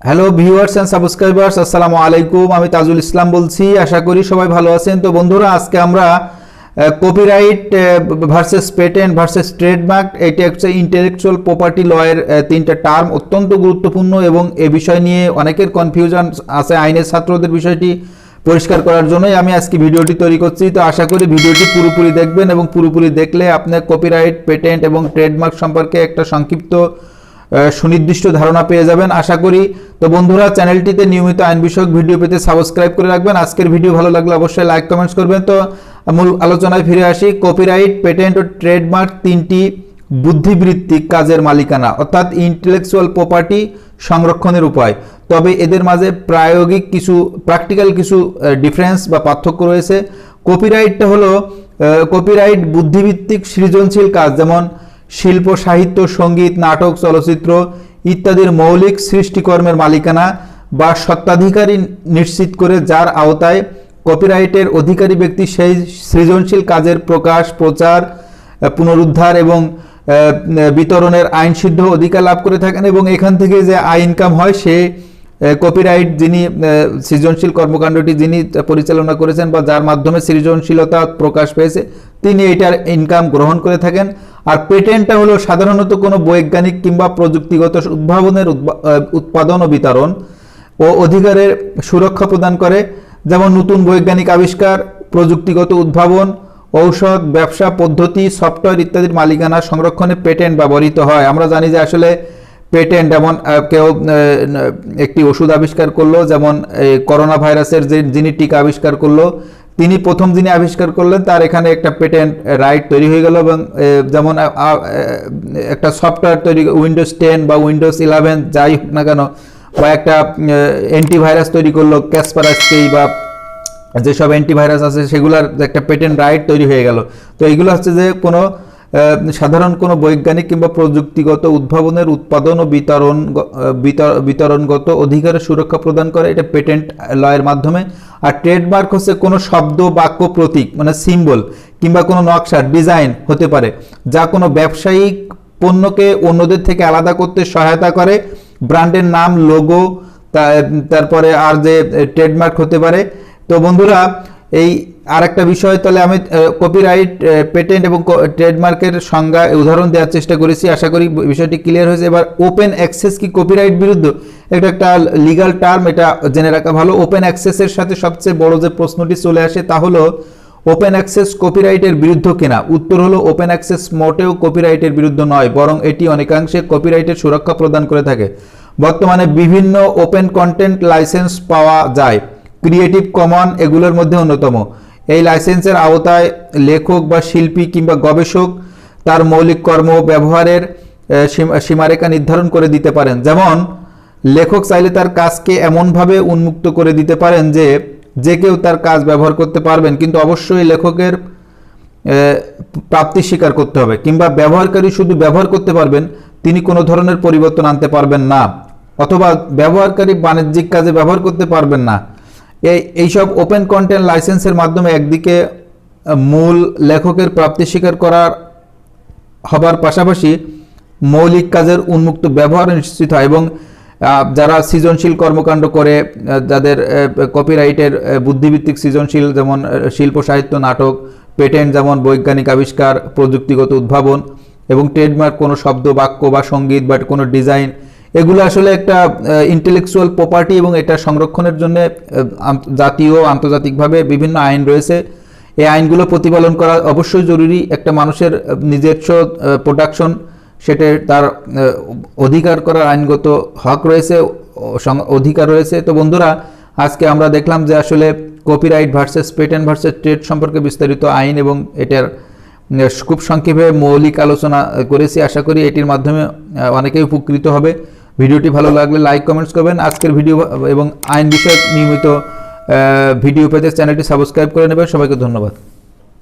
Hello viewers and subscribers, আসসালামু আলাইকুম। আমি তাজুল ইসলাম বলছি। আশা করি সবাই ভালো আছেন। তো বন্ধুরা, আজকে আমরা copyright versus patent versus trademark, এটা হচ্ছে ইন্টেলেকচুয়াল প্রপার্টি লয়ের তিনটা টার্ম, অত্যন্ত গুরুত্বপূর্ণ এবং এ বিষয় নিয়ে অনেকের কনফিউশন আছে। আইনের ছাত্রদের বিষয়টি পরিষ্কার করার জন্যই আমি আজকে ভিডিওটি তৈরি করছি। তো আশা করি ভিডিওটি পুরোপুরি দেখবেন এবং পুরোপুরি দেখলে আপনার কপিরাইট, পেটেন্ট এবং ট্রেডমার্ক সম্পর্কে একটা সংক্ষিপ্ত সুনির্দিষ্ট ধারণা পেয়ে যাবেন আশা করি। তো বন্ধুরা, চ্যানেলটিতে নিয়মিত আইন বিষয়ক ভিডিও পেতে সাবস্ক্রাইব করে রাখবেন। আজকের ভিডিও ভালো লাগলে অবশ্যই লাইক কমেন্টস করবেন। তো মূল আলোচনায় ফিরে আসি। কপিরাইট, পেটেন্ট ও ট্রেডমার্ক তিনটি বুদ্ধিবৃত্তিক কাজের মালিকানা, অর্থাৎ ইন্টেলেকচুয়াল প্রপার্টি সংরক্ষণের উপায়। তবে এদের মাঝে প্রায়োগিক কিছু প্র্যাকটিক্যাল কিছু ডিফারেন্স বা পার্থক্য রয়েছে। কপিরাইটটা হলো কপিরাইট বুদ্ধিভিত্তিক সৃজনশীল কাজ, যেমন শিল্প, সাহিত্য, সঙ্গীত, নাটক, চলচ্চিত্র ইত্যাদির মৌলিক সৃষ্টিকর্মের মালিকানা বা স্বত্বাধিকারী নিশ্চিত করে, যার আওতায় কপিরাইটের অধিকারী ব্যক্তি সেই সৃজনশীল কাজের প্রকাশ, প্রচার, পুনরুদ্ধার এবং বিতরণের আইনসিদ্ধ অধিকার লাভ করে থাকেন। এবং এখান থেকে যে আয় ইনকাম হয়, সে কপিরাইট যিনি সৃজনশীল কর্মকাণ্ডটি যিনি পরিচালনা করেছেন বা যার মাধ্যমে সৃজনশীলতা প্রকাশ পেয়েছে, তিনি এটার ইনকাম গ্রহণ করে থাকেন। আর পেটেন্টটা হলো সাধারণত কোনো বৈজ্ঞানিক কিংবা প্রযুক্তিগত উদ্ভাবনের উৎপাদন ও বিতরণ ও অধিকারের সুরক্ষা প্রদান করে, যেমন নতুন বৈজ্ঞানিক আবিষ্কার, প্রযুক্তিগত উদ্ভাবন, ঔষধ, ব্যবসা পদ্ধতি, সফটওয়্যার ইত্যাদির মালিকানা সংরক্ষণে পেটেন্ট ব্যবহৃত হয়। আমরা জানি যে আসলে পেটেন্ট, যেমন কেউ একটি ওষুধ আবিষ্কার করলো, যেমন করোনা ভাইরাসের যিনি টিকা আবিষ্কার করলো, তিনি প্রথম যিনি আবিষ্কার করলেন, তার এখানে একটা পেটেন্ট রাইট তৈরি হয়ে গেল। এবং যেমন একটা সফটওয়্যার তৈরি, উইন্ডোজ 10 বা উইন্ডোজ 11 যাই হোক না কেন, বা একটা অ্যান্টিভাইরাস তৈরি করলো, ক্যাসপারস্কি বা যেসব অ্যান্টিভাইরাস আছে সেগুলোর একটা পেটেন্ট রাইট তৈরি হয়ে গেল। তো এইগুলো হচ্ছে যে কোনো সাধারণ কোনো বৈজ্ঞানিক কিংবা প্রযুক্তিগত উদ্ভাবনের উৎপাদন ও বিতরণগত অধিকারের সুরক্ষা প্রদান করে, এটা পেটেন্ট লয়ের মাধ্যমে। আর ট্রেডমার্ক হচ্ছে কোনো শব্দ, বাক্য, প্রতীক মানে সিম্বল কিংবা কোনো নকশা, ডিজাইন হতে পারে, যা কোনো ব্যবসায়িক পণ্যকে অন্যদের থেকে আলাদা করতে সহায়তা করে। ব্র্যান্ডের নাম, লোগো, তারপরে আর যে ট্রেডমার্ক হতে পারে। তো বন্ধুরা, এই আরেকটা বিষয়, তাহলে আমি কপিরাইট, পেটেন্ট এবং ট্রেডমার্কের সংজ্ঞা উদাহরণ দেওয়ার চেষ্টা করেছি। আশা করি বিষয়টি ক্লিয়ার হয়েছে। এবার ওপেন অ্যাক্সেস কি কপিরাইট বিরুদ্ধ? এটা একটা লিগাল টার্ম, এটা জেনে রাখা ভালো। ওপেন অ্যাক্সেসের সাথে সবচেয়ে বড় যে প্রশ্নটি চলে আসে তা হলো ওপেন অ্যাক্সেস কপিরাইটের বিরুদ্ধ কিনা। উত্তর হলো ওপেন অ্যাক্সেস মোটেও কপিরাইটের বিরুদ্ধ নয়, বরং এটি অনেকাংশে কপিরাইটের সুরক্ষা প্রদান করে থাকে। বর্তমানে বিভিন্ন ওপেন কন্টেন্ট লাইসেন্স পাওয়া যায়, ক্রিয়েটিভ কমন এগুলোর মধ্যে অন্যতম। এই লাইসেন্সের আওতায় লেখক বা শিল্পী কিংবা গবেষক তার মৌলিক কর্ম ব্যবহারের সীমারেখা নির্ধারণ করে দিতে পারেন। যেমন লেখক চাইলে তার কাজকে এমনভাবে উন্মুক্ত করে দিতে পারেন যে কেউ তার কাজ ব্যবহার করতে পারবেন, কিন্তু অবশ্যই লেখকের প্রাপ্তি স্বীকার করতে হবে। কিংবা ব্যবহারকারী শুধু ব্যবহার করতে পারবেন, তিনি কোনো ধরনের পরিবর্তন আনতে পারবেন না। অথবা ব্যবহারকারী বাণিজ্যিক কাজে ব্যবহার করতে পারবেন না। এইসব ওপেন কন্টেন্ট লাইসেন্সের মাধ্যমে একদিকে মূল লেখকের প্রাপ্তি স্বীকার করার হবার পাশাপাশি মৌলিক কাজের উন্মুক্ত ব্যবহার নিশ্চিত হয়। এবং যারা সৃজনশীল কর্মকাণ্ড করে, যাদের কপিরাইটের বুদ্ধিভিত্তিক সৃজনশীল, যেমন শিল্প, সাহিত্য, নাটক, পেটেন্ট যেমন বৈজ্ঞানিক আবিষ্কার, প্রযুক্তিগত উদ্ভাবন, এবং ট্রেডমার্ক কোনো শব্দ, বাক্য বা সঙ্গীত বা কোনো ডিজাইন, এগুলো আসলে একটা ইন্টেলেকচুয়াল প্রপার্টি এবং এটা সংরক্ষণের জন্য জাতীয় আন্তর্জাতিকভাবে বিভিন্ন আইন রয়েছে। এই আইনগুলো প্রতিপালন করা অবশ্যই জরুরি। একটা মানুষের নিজস্ব প্রোডাকশন, সেটা তার অধিকার করার আইনগত হক রয়েছে, অধিকার রয়েছে। তো বন্ধুরা, আজকে আমরা দেখলাম যে আসলে copyright versus patent versus trade সম্পর্কে বিস্তারিত আইন এবং এটার খুব সংক্ষেপে মৌলিক আলোচনা করেছি। আশা করি এটির মাধ্যমে অনেকেই উপকৃত হবে। ভিডিওটি ভালো লাগলে লাইক কমেন্টস করবেন। আজকের ভিডিও এবং আইন বিষয়ক নিয়মিত ভিডিও পেতে চ্যানেলটি সাবস্ক্রাইব করে নেবেন। সবাইকে ধন্যবাদ।